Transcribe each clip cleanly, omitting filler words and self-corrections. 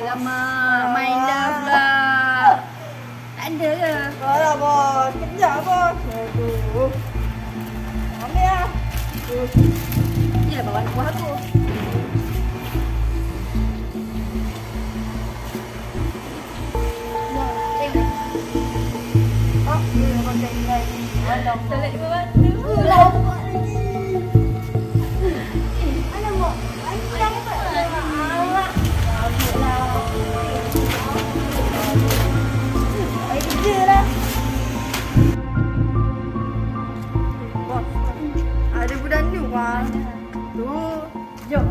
Alamak, main dah pula. Tak ada ke? Alah bos, kejap bos. Aduh. Ambil lah. Ya, bawa buah aku. Salat dua batu. Ada budak ni wah. Tu, jom.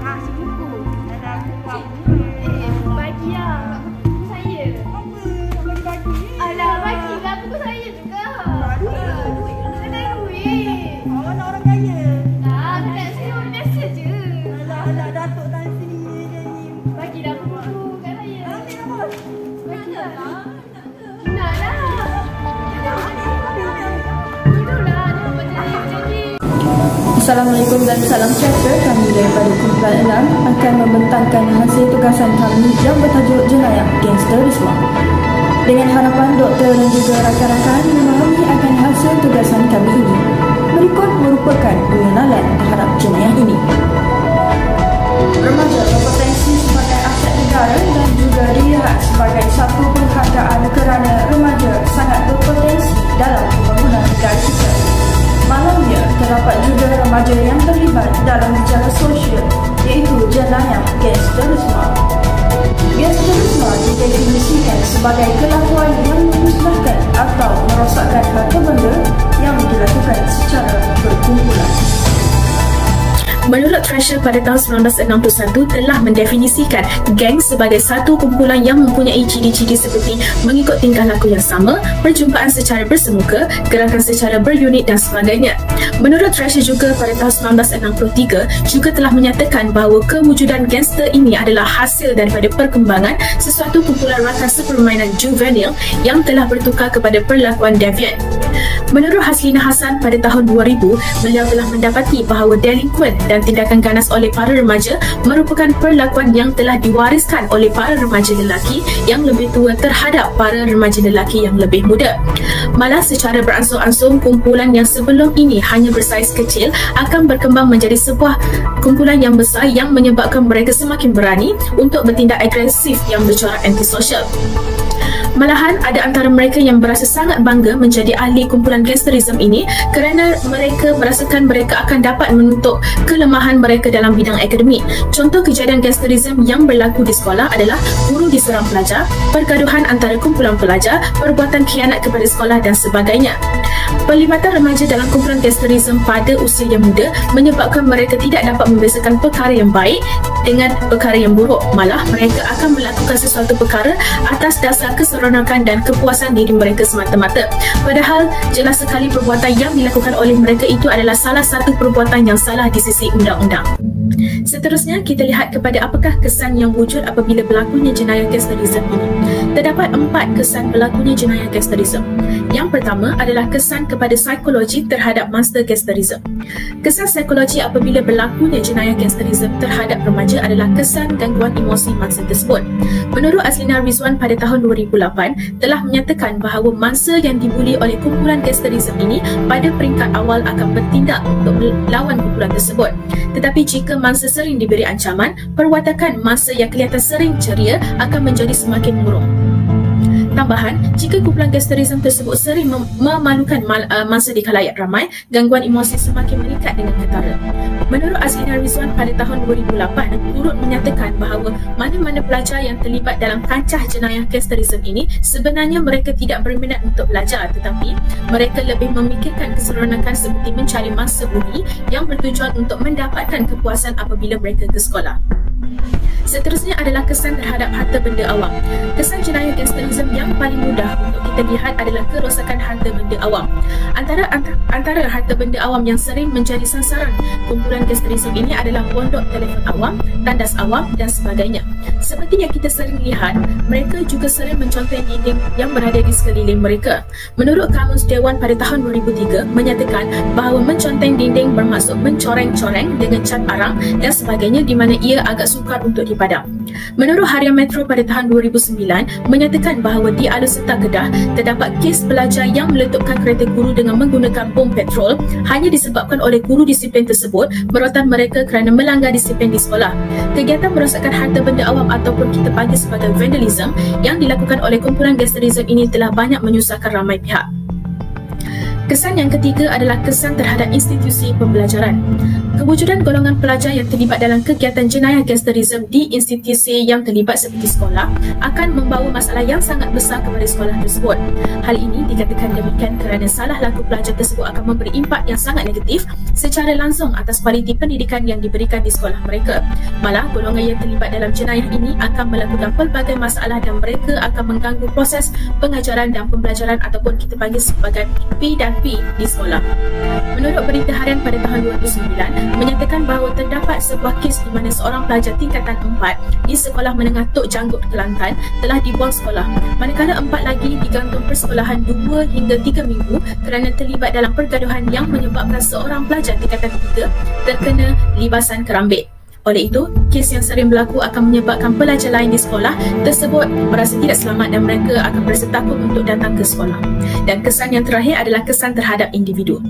Ngasih buku. Ada buku. Bagi lah. Buku saya. Apa? Nak bagi? Alah, bagilah buku saya juga. Ada duit. Awak nak orang kaya. Nah, tak saya orang biasa je. Alah, Datuk tan sini je ni. Bagilah buku kat saya. Ambil lah bos. Bagilah. Nak lah. Duduklah, dia berjanji. Assalamualaikum dan salam sejahtera. Kami daripada kumpulan 6 akan membentangkan hasil tugasan kami yang bertajuk jenayah gangsterisme. Dengan harapan doktor dan juga rakan-rakan memahami akan hasil tugasan kami ini. Berikut merupakan pengenalan terhadap jenayah ini. Remaja berpotensi sebagai aset negara dan juga dilihat sebagai satu penghargaan kerana remaja sangat berpotensi dalam pembangunan negara kita. Malamnya, terdapat juga remaja yang terlibat dalam gejala sosial iaitu jenayah gangsterisme. Gangsterisme didefinisikan sebagai kelakuan yang memusnahkan atau merosakkan harta benda yang dilakukan secara berkumpulan. Menurut Thrasher pada tahun 1961 telah mendefinisikan geng sebagai satu kumpulan yang mempunyai ciri-ciri seperti mengikut tingkah laku yang sama, perjumpaan secara bersemuka, gerakan secara berunit dan sebagainya. Menurut Thrasher juga pada tahun 1963 juga telah menyatakan bahawa kewujudan gangster ini adalah hasil daripada perkembangan sesuatu kumpulan rakasa permainan juvenil yang telah bertukar kepada perlakuan deviant. Menurut Haslina Hassan pada tahun 2000, beliau telah mendapati bahawa delinkuen dan tindakan ganas oleh para remaja merupakan perlakuan yang telah diwariskan oleh para remaja lelaki yang lebih tua terhadap para remaja lelaki yang lebih muda. Malah secara beransur-ansur kumpulan yang sebelum ini hanya bersaiz kecil akan berkembang menjadi sebuah kumpulan yang besar yang menyebabkan mereka semakin berani untuk bertindak agresif yang bercorak antisosial. Malahan ada antara mereka yang berasa sangat bangga menjadi ahli kumpulan gangsterisme ini kerana mereka merasakan mereka akan dapat menutup kelemahan mereka dalam bidang akademik. Contoh kejadian gangsterisme yang berlaku di sekolah adalah guru diserang pelajar, pergaduhan antara kumpulan pelajar, perbuatan khianat kepada sekolah dan sebagainya. Pelibatan remaja dalam kumpulan gangsterisme pada usia yang muda menyebabkan mereka tidak dapat membezakan perkara yang baik dengan perkara yang buruk. Malah mereka akan melakukan sesuatu perkara atas dasar keseronokan dan kepuasan diri mereka semata-mata. Padahal jelas sekali perbuatan yang dilakukan oleh mereka itu adalah salah satu perbuatan yang salah di sisi undang-undang. Seterusnya, kita lihat kepada apakah kesan yang wujud apabila berlakunya jenayah gangsterisme ini. Terdapat 4 kesan berlakunya jenayah gangsterisme. Yang pertama adalah kesan kepada psikologi terhadap monster gangsterisme. Kesan psikologi apabila berlakunya jenayah gangsterisme terhadap remaja adalah kesan gangguan emosi mangsa tersebut. Menurut Aslina Rizwan pada tahun 2008 telah menyatakan bahawa mangsa yang dibuli oleh kumpulan gangsterisme ini pada peringkat awal akan bertindak untuk melawan kumpulan tersebut. Tetapi jika mangsa sering diberi ancaman, perwatakan mangsa yang kelihatan sering ceria akan menjadi semakin murung. Tambahan, jika kumpulan gangsterisme tersebut sering memalukan mangsa di khalayak ramai, gangguan emosi semakin meningkat dengan ketara. Menurut Aslina Rizwan pada tahun 2008 turut menyatakan bahawa mana-mana pelajar yang terlibat dalam kancah jenayah gangsterisme ini sebenarnya mereka tidak berminat untuk belajar, tetapi mereka lebih memikirkan keseronokan seperti mencari mangsa buli yang bertujuan untuk mendapatkan kepuasan apabila mereka ke sekolah. Seterusnya adalah kesan terhadap harta benda awam. Kesan jenayah gangsterisme yang paling mudah untuk kita lihat adalah kerosakan harta benda awam. Antara harta benda awam yang sering menjadi sasaran kumpulan gangsterisme ini adalah pondok telefon awam, tandas awam dan sebagainya. Seperti yang kita sering lihat, mereka juga sering menconteng dinding yang berada di sekeliling mereka. Menurut Kamus Dewan pada tahun 2003 menyatakan bahawa menconteng dinding bermaksud mencoreng-coreng dengan cat arang dan sebagainya di mana ia agak sukar untuk dipadam. Menurut Harian Metro pada tahun 2009 menyatakan bahawa di Alor Setar Kedah terdapat kes pelajar yang meletupkan kereta guru dengan menggunakan bom petrol hanya disebabkan oleh guru disiplin tersebut merotan mereka kerana melanggar disiplin di sekolah. Kegiatan merosakkan harta benda awam ataupun kita panggil sebagai vandalism yang dilakukan oleh kumpulan gangsterism ini telah banyak menyusahkan ramai pihak. Kesan yang ketiga adalah kesan terhadap institusi pembelajaran. Kewujudan golongan pelajar yang terlibat dalam kegiatan jenayah gangsterism di institusi yang terlibat seperti sekolah akan membawa masalah yang sangat besar kepada sekolah tersebut. Hal ini dikatakan demikian kerana salah laku pelajar tersebut akan memberi impak yang sangat negatif secara langsung atas kualiti pendidikan yang diberikan di sekolah mereka. Malah, golongan yang terlibat dalam jenayah ini akan melakukan pelbagai masalah dan mereka akan mengganggu proses pengajaran dan pembelajaran ataupun kita panggil sebagai P&P di sekolah. Menurut berita harian pada tahun 2009 menyatakan bahawa terdapat sebuah kes di mana seorang pelajar tingkatan 4 di sekolah menengah Tok Janggut Kelantan telah dibuang sekolah, manakala 4 lagi digantung persekolahan 2 hingga 3 minggu kerana terlibat dalam pergaduhan yang menyebabkan seorang pelajar tingkatan 3 terkena libasan kerambit. Oleh itu, kes yang sering berlaku akan menyebabkan pelajar lain di sekolah tersebut merasa tidak selamat dan mereka akan berasa takut untuk datang ke sekolah. Dan kesan yang terakhir adalah kesan terhadap individu.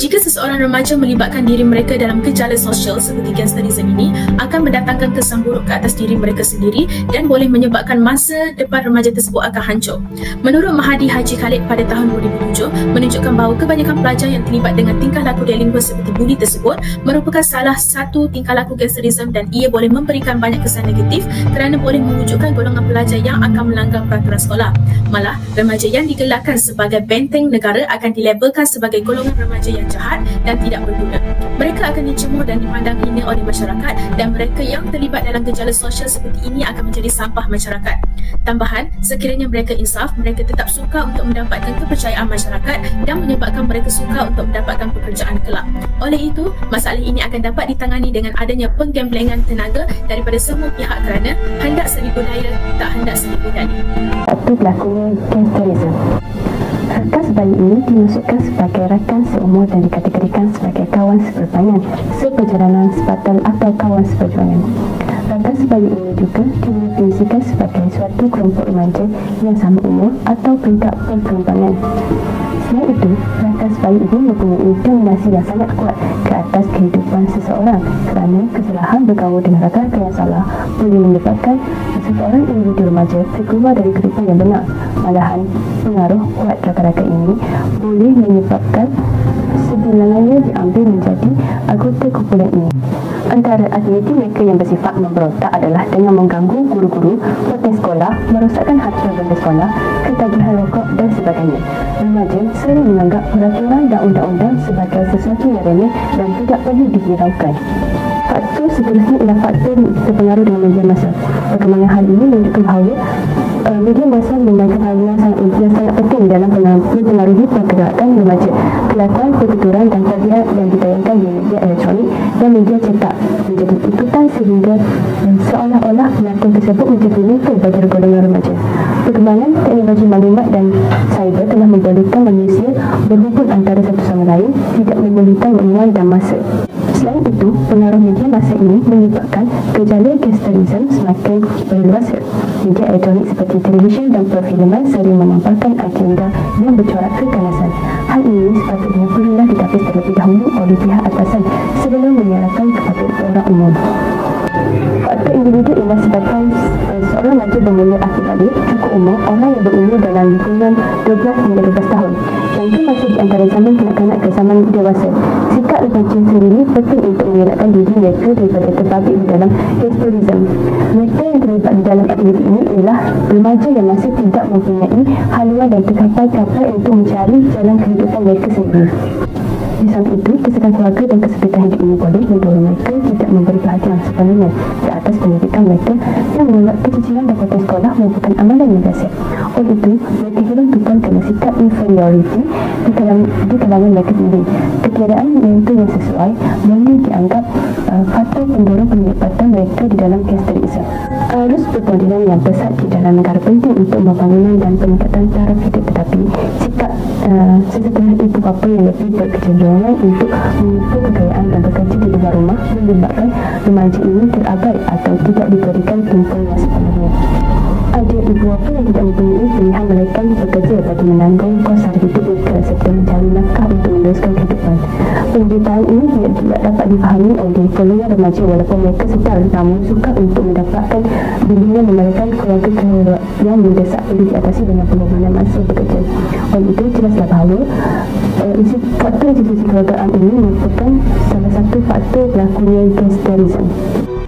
Jika seseorang remaja melibatkan diri mereka dalam gejala sosial seperti gangsterism ini, akan mendatangkan kesan buruk ke atas diri mereka sendiri dan boleh menyebabkan masa depan remaja tersebut akan hancur. Menurut Mahadi Haji Khalid pada tahun 2007 menunjukkan bahawa kebanyakan pelajar yang terlibat dengan tingkah laku delinkuan seperti buli tersebut merupakan salah satu tingkah laku gangsterism dan ia boleh memberikan banyak kesan negatif kerana boleh mewujudkan golongan pelajar yang akan melanggar peraturan sekolah. Malah, remaja yang digelarkan sebagai benteng negara akan dilabelkan sebagai golongan remaja yang jahat dan tidak berguna. Mereka akan dicemuh dan dipandang hina oleh masyarakat dan mereka yang terlibat dalam gejala sosial seperti ini akan menjadi sampah masyarakat. Tambahan, sekiranya mereka insaf, mereka tetap suka untuk mendapatkan kepercayaan masyarakat dan menyebabkan mereka suka untuk mendapatkan pekerjaan kelak. Oleh itu, masalah ini akan dapat ditangani dengan adanya penggemblengan tenaga daripada semua pihak kerana hendak seribu daya, tak hendak seribu daya. Satu berlakunya gangsterism. Rekas bayi ini dimaksudkan sebagai rakan seumur dan dikategorikan sebagai kawan sepermainan, seperjalanan, sepadan atau kawan seperjuangan. Rakan sebayi ini juga didefinisikan sebagai suatu kelompok remaja yang sama umur atau peringkat perkembangan. Selain itu, rakan sebayi ini mempunyai dominasi yang sangat kuat ke atas kehidupan seseorang kerana kesalahan bergaul dengan rakan-rakan yang salah boleh menyebabkan seseorang individu remaja terkeluar dari kehidupan yang benar. Malahan, pengaruh kuat rakan-rakan ini boleh menyebabkan sebilangannya diambil menjadi anggota kumpulan ini. Antara aktiviti mereka yang bersifat memberontak adalah dengan mengganggu guru-guru, hotel sekolah, merosakkan harta benda sekolah, ketagihan rokok dan sebagainya. Remaja sering menganggap peraturan dan undang-undang sebagai sesuatu yang remeh dan tidak perlu dihiraukan. Faktor seterusnya ialah faktor terpengaruh dengan media massa. Perkembangan hal ini menunjukkan bahawa media massa memainkan hal yang sangat penting dalam mempengaruhi pergerakan remaja. Kelakon, pertuturan dan karya yang ditayangkan di media elektronik dan media cetak menjadi ikutan sehingga seolah-olah pelakon tersebut menjadi level bagi golongan remaja. Perkembangan teknologi maklumat dan cyber telah membolehkan manusia berhubung antara satu sama lain, tidak memerlukan ruang dan masa. Selain itu, pengaruh media massa ini menyebabkan gejala gangsterism semakin berluas. Media elektronik seperti televisyen dan perfilman sering memaparkan agenda yang bercorak keganasan. Hal ini sepatutnya perlulah ditapis terlebih dahulu oleh pihak atasan sebelum menyalahkan kepada orang umum. Faktor individu ialah sebagai seorang remaja bermula aktif balik cukup umur, orang yang berumur dalam lingkungan 12 hingga 12 tahun. Yang itu masih di antara zaman kanak-kanak ke zaman dewasa. Sikap remaja sendiri penting untuk mengelakkan diri mereka daripada terbabit di dalam gangsterism. Mereka yang terlibat di dalam aktiviti ini ialah remaja yang masih tidak mempunyai haluan dan terkapai-kapai untuk mencari jalan kehidupan mereka sendiri. Di samping itu, kesedaran keluarga dan kesepitan hidup ini boleh mendorong mereka tidak memberi perhatian sepenuhnya ke atas pendidikan mereka yang menganggap kecicilan dapatan sekolah merupakan amalan yang biasa. Oleh itu, mereka hilang tupan kerana sikap inferiority di kalangan mereka sendiri. Ketiadaan mentor yang sesuai boleh dianggap faktor pendorong penglibatan mereka di dalam gangsterisme. Arus berpondirian yang besar di dalam negara penting untuk pembangunan dan peningkatan taraf hidup, tetapi sikap sesetengah ibu bapa yang lebih berkecenderungan untuk memiliki kekayaan dan bekerja di luar rumah menyebabkan remaja ini terabai atau tidak diberikan tumpuan yang sepenuhnya. Ada ibu bapa yang tidak mempunyai pilihan melainkan bekerja bagi menanggung kos sara hidup mereka serta mencari nafkah untuk meneruskan kehidupan. Penderitaan ini tidak dapat difahami oleh golongan remaja walaupun mereka sedar namun sukar untuk mendapatkan bimbingan memerlukan keluarga yang mendesak perlu diatasi dengan pengorbanan masa bekerja. Oleh itu, jelaslah bahawa faktor institusi keluargaan ini merupakan salah satu faktor berlakunya gangsterisme.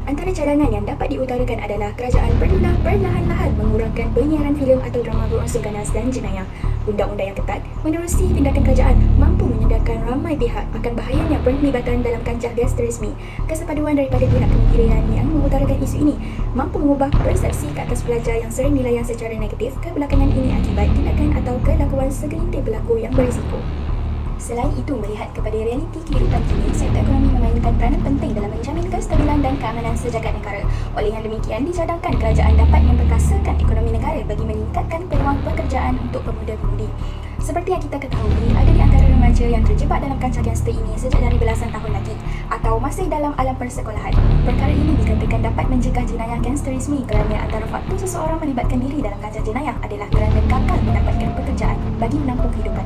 Antara cadangan yang dapat diutarakan adalah kerajaan perlulah perlahan-lahan mengurangkan penyiaran filem atau drama berunsur ganas dan jenayah. Undang-undang yang ketat menerusi tindakan kerajaan mampu menyadarkan ramai pihak akan bahayanya penglibatan dalam kancah gangsterisme. Kesepaduan daripada pihak kementerian yang mengutarakan isu ini mampu mengubah persepsi ke atas pelajar yang sering dilayan secara negatif kebelakangan ini akibat tindakan atau kelakuan segelintir pelaku yang berisiko. Selain itu, melihat kepada realiti kehidupan kini, sektor ekonomi memainkan peranan penting dalam menjamin kestabilan dan keamanan sejagat negara. Oleh yang demikian, dicadangkan kerajaan dapat memperkasakan ekonomi negara bagi meningkatkan peluang pekerjaan untuk pemuda-pemudi. Seperti yang kita ketahui, ada di antara remaja yang terjebak dalam kancah gangster ini sejak dari belasan tahun lagi atau masih dalam alam persekolahan. Perkara ini dikatakan dapat mencegah jenayah gangsterisme kerana antara faktor seseorang melibatkan diri dalam kancah jenayah adalah kerana gagal mendapatkan pekerjaan bagi menampung kehidupan.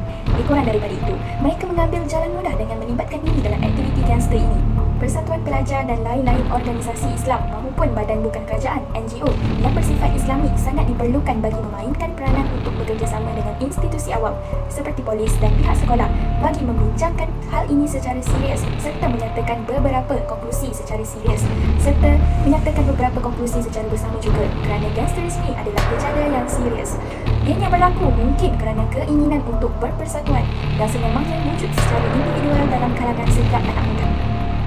Kurang daripada itu, mereka mengambil jalan mudah dengan melibatkan diri dalam aktiviti gangster ini. Persatuan Pelajar dan lain-lain organisasi Islam maupun badan bukan kerajaan (NGO) yang bersifat Islamik sangat diperlukan bagi memainkan peranan untuk bekerjasama dengan institusi awam seperti polis dan pihak sekolah bagi membincangkan hal ini secara serius serta menyatakan beberapa konklusi secara serius bersama juga kerana gangsterisme adalah kejadian yang serius. Ianya berlaku mungkin kerana keinginan untuk berpersatuan dan sememangnya wujud secara individual dalam kalangan setiap anak muda.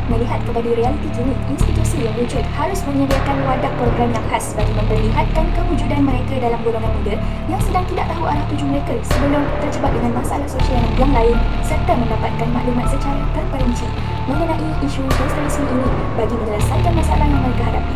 Melihat kepada realiti kini, institusi yang wujud harus menyediakan wadah program yang khas bagi memperlihatkan kewujudan mereka dalam golongan muda yang sedang tidak tahu arah tuju mereka sebelum terjebak dengan masalah sosial yang lain serta mendapatkan maklumat secara terperinci mengenai isu gangsterisme ini bagi menyelesaikan masalah yang mereka hadapi.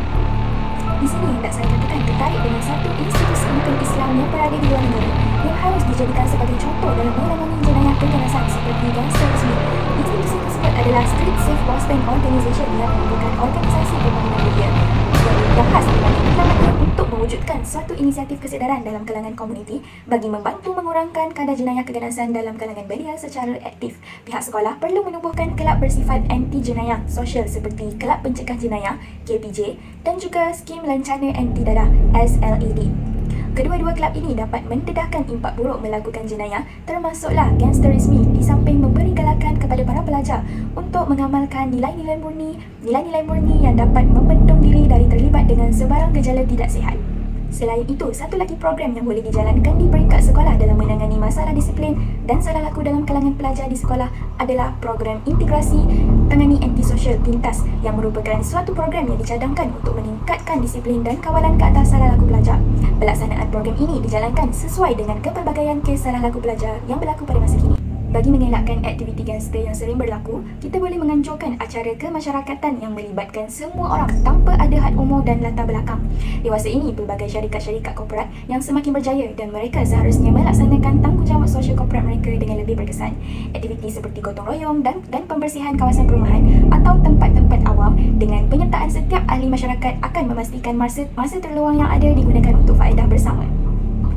Di sini hendak saya katakan tertarik dengan satu institusi bukan Islam yang berada di luar negara yang harus dijadikan sebagai contoh dalam menangani jenayah keganasan seperti gangsterisme. Institusi tersebut adalah Street Safe Boston Organization yang merupakan organisasi pembangunan media yang khas dibanding pengalamannya untuk mewujudkan suatu inisiatif kesedaran dalam kalangan komuniti bagi membantu mengurangkan kadar jenayah keganasan dalam kalangan belia secara aktif. Pihak sekolah perlu menubuhkan kelab bersifat anti jenayah sosial seperti Kelab Pencegah Jenayah (KPJ) dan juga skim Lencana Anti Dadah (SLAD). Kedua-dua kelab ini dapat mendedahkan impak buruk melakukan jenayah termasuklah gangsterisme di samping memberi galakan kepada para pelajar untuk mengamalkan nilai-nilai murni yang dapat membendung diri dari terlibat dengan sebarang gejala tidak sihat. Selain itu, satu lagi program yang boleh dijalankan di peringkat sekolah dalam menangani masalah disiplin dan salah laku dalam kalangan pelajar di sekolah adalah program integrasi tangani antisosial pintas yang merupakan suatu program yang dicadangkan untuk meningkatkan disiplin dan kawalan ke atas salah laku pelajar. Pelaksanaan program ini dijalankan sesuai dengan kepelbagaian kes salah laku pelajar yang berlaku pada masa kini. Bagi mengelakkan aktiviti gangster yang sering berlaku, kita boleh menganjurkan acara kemasyarakatan yang melibatkan semua orang tanpa ada had umur dan latar belakang. Dewasa ini, pelbagai syarikat-syarikat korporat yang semakin berjaya dan mereka seharusnya melaksanakan tanggungjawab sosial korporat mereka dengan lebih berkesan. Aktiviti seperti gotong royong dan pembersihan kawasan perumahan atau tempat-tempat awam dengan penyertaan setiap ahli masyarakat akan memastikan masa terluang yang ada digunakan untuk faedah bersama.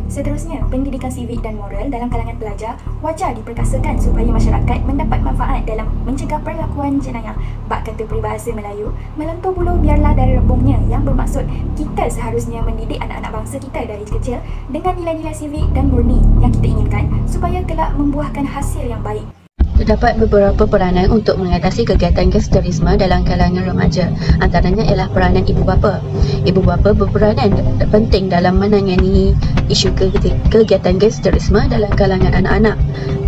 Seterusnya, pendidikan sivik dan moral dalam kalangan pelajar wajar diperkasakan supaya masyarakat mendapat manfaat dalam mencegah perlakuan jenayah. Bak kata peribahasa Melayu, melentur bulu biarlah dari rebungnya, yang bermaksud kita seharusnya mendidik anak-anak bangsa kita dari kecil dengan nilai-nilai sivik dan murni yang kita inginkan supaya kelak membuahkan hasil yang baik. terdapat beberapa peranan untuk mengatasi kegiatan gangsterisme dalam kalangan remaja. Antaranya ialah peranan ibu bapa. Ibu bapa berperanan penting dalam menangani isu kegiatan gangsterisme dalam kalangan anak-anak.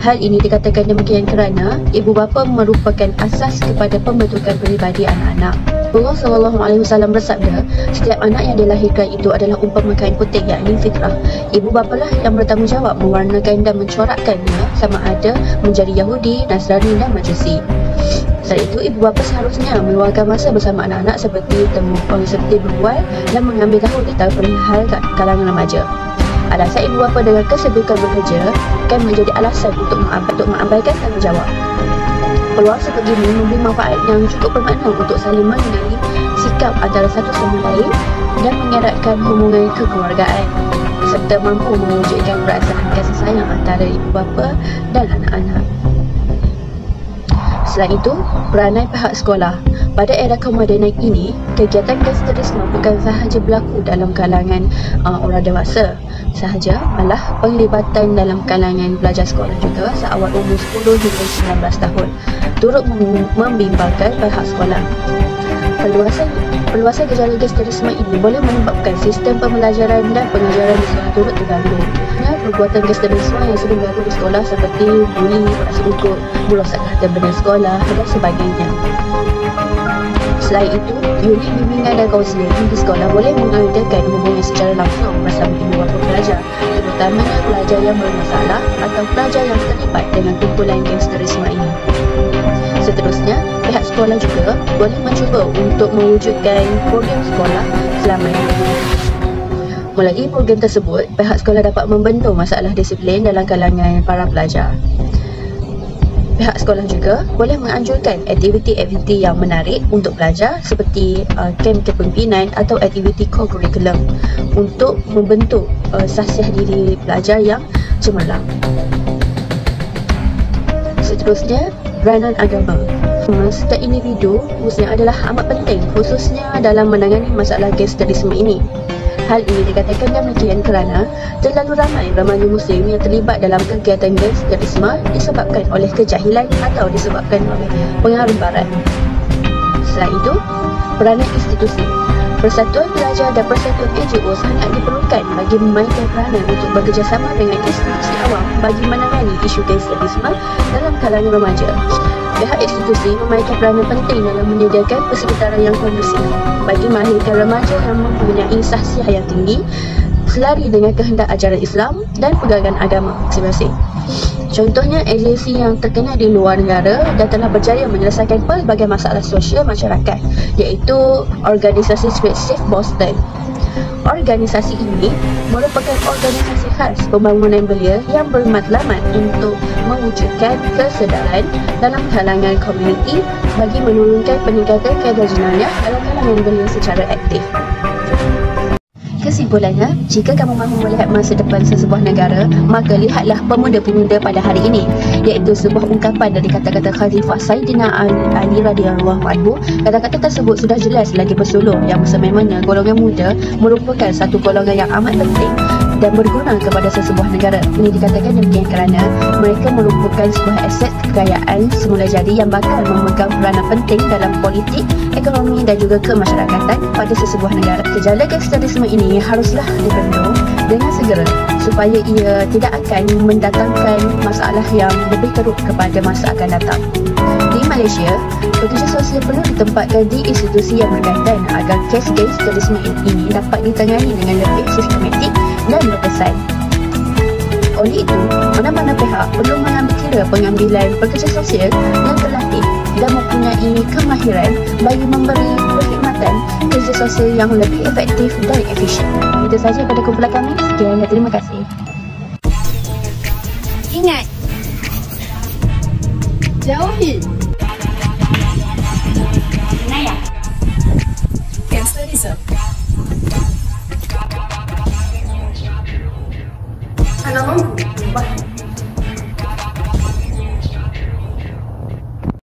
Hal ini dikatakan demikian kerana ibu bapa merupakan asas kepada pembentukan peribadi anak-anak. Allah SAW bersabda, setiap anak yang dilahirkan itu adalah umpama kain putih, yakni fitrah. Ibu bapalah yang bertanggungjawab mewarnakan dan mencorakkannya sama ada menjadi Yahudi, Nasrani dan Majusi. Selain itu, ibu bapa seharusnya meluangkan masa bersama anak-anak seperti berbual dan mengambil tahu tentang perihal kalangan remaja. Alasan ibu bapa dengan kesibukan bekerja kan menjadi alasan untuk mengabaikan tanggungjawab. Peluang sebegini memberi manfaat yang cukup bermakna untuk saling mengenali sikap antara satu sama lain dan mengeratkan hubungan kekeluargaan serta mampu mewujudkan perasaan kasih sayang antara ibu bapa dan anak-anak. Selain itu, peranan pihak sekolah. Pada era kemodenan ini, kegiatan gangsterisme bukan sahaja berlaku dalam kalangan orang dewasa sahaja, malah penglibatan dalam kalangan pelajar sekolah juga seawal umur 10 hingga 19 tahun turut membimbangkan pihak sekolah. Perluasan gejala gangsterisme ini boleh menyebabkan sistem pembelajaran dan pengajaran di sekolah turut terganggu. Perbuatan gangsterisme yang sering berlaku di sekolah seperti buli, merasa ugut, merosakkan harta benda sekolah dan sebagainya. Selain itu, unit bimbingan dan kaunseling di sekolah boleh mengadakan hubungan secara langsung bersama ibu bapa pelajar, terutamanya pelajar yang bermasalah atau pelajar yang terlibat dengan kumpulan gangsterisme ini. Seterusnya, pihak sekolah juga boleh mencuba untuk mewujudkan program sekolah selamanya. Melalui program tersebut, pihak sekolah dapat membendung masalah disiplin dalam kalangan para pelajar. Pihak sekolah juga boleh menganjurkan aktiviti-aktiviti yang menarik untuk pelajar seperti kem kepimpinan atau aktiviti co-curriculum untuk membentuk sasiah diri pelajar yang cemerlang. Seterusnya, peranan agama. Setiap individu khususnya adalah amat penting khususnya dalam menangani masalah gangsterisme ini. Hal ini dikatakan demikian kerana terlalu ramai remaja Muslim yang terlibat dalam kegiatan gangsterisme disebabkan oleh kejahilan atau disebabkan oleh pengaruh barat. Selain itu, peranan institusi. Persatuan pelajar dan persatuan NGO sangat diperlukan bagi memainkan peranan untuk bekerjasama dengan institusi awam bagi menangani isu gangsterisme dalam kalangan remaja. Pihak institusi memainkan peranan penting dalam menyediakan persekitaran yang kondusif bagi melahirkan remaja yang mempunyai sahsiah yang tinggi selari dengan kehendak ajaran Islam dan pegangan agama masing-masing. Contohnya, agensi yang terkenal di luar negara dan telah berjaya menyelesaikan pelbagai masalah sosial masyarakat, iaitu organisasi Safe Boston. Organisasi ini merupakan organisasi khas pembangunan belia yang bermatlamat untuk mewujudkan kesedaran dalam kalangan komuniti bagi menurunkan peningkatan kadar jenayah dalam kalangan belia secara aktif. Kesimpulannya, jika kamu mahu melihat masa depan sesebuah negara, maka lihatlah pemuda-pemuda pada hari ini, iaitu sebuah ungkapan dari kata-kata Khalifah Sayyidina Ali radhiyallahu anhu. Kata-kata tersebut sudah jelas lagi bersulung yang sememangnya golongan muda merupakan satu golongan yang amat penting dan berguna kepada sesebuah negara. Ini dikatakan demikian kerana mereka merupakan sebuah aset kekayaan semula jadi yang bakal memegang peranan penting dalam politik, ekonomi dan juga kemasyarakatan pada sesebuah negara. Gejala gangsterisme ini haruslah dibendung dengan segera supaya ia tidak akan mendatangkan masalah yang lebih teruk kepada masa akan datang. Di Malaysia, pekerja sosial perlu ditempatkan di institusi yang berkaitan agar kes gangsterisme ini dapat ditangani dengan lebih sistematik dan berkesan. Oleh itu, mana-mana pihak perlu mengambil kira pengambilan pekerja sosial yang terlatih dan mempunyai kemahiran bagi memberi perkhidmatan kerja sosial yang lebih efektif dan efisien. Itu sahaja pada kumpulan kami. Sekian dan terima kasih. Ingat, jauhi jenayah, gangsterisme. Anak mampu,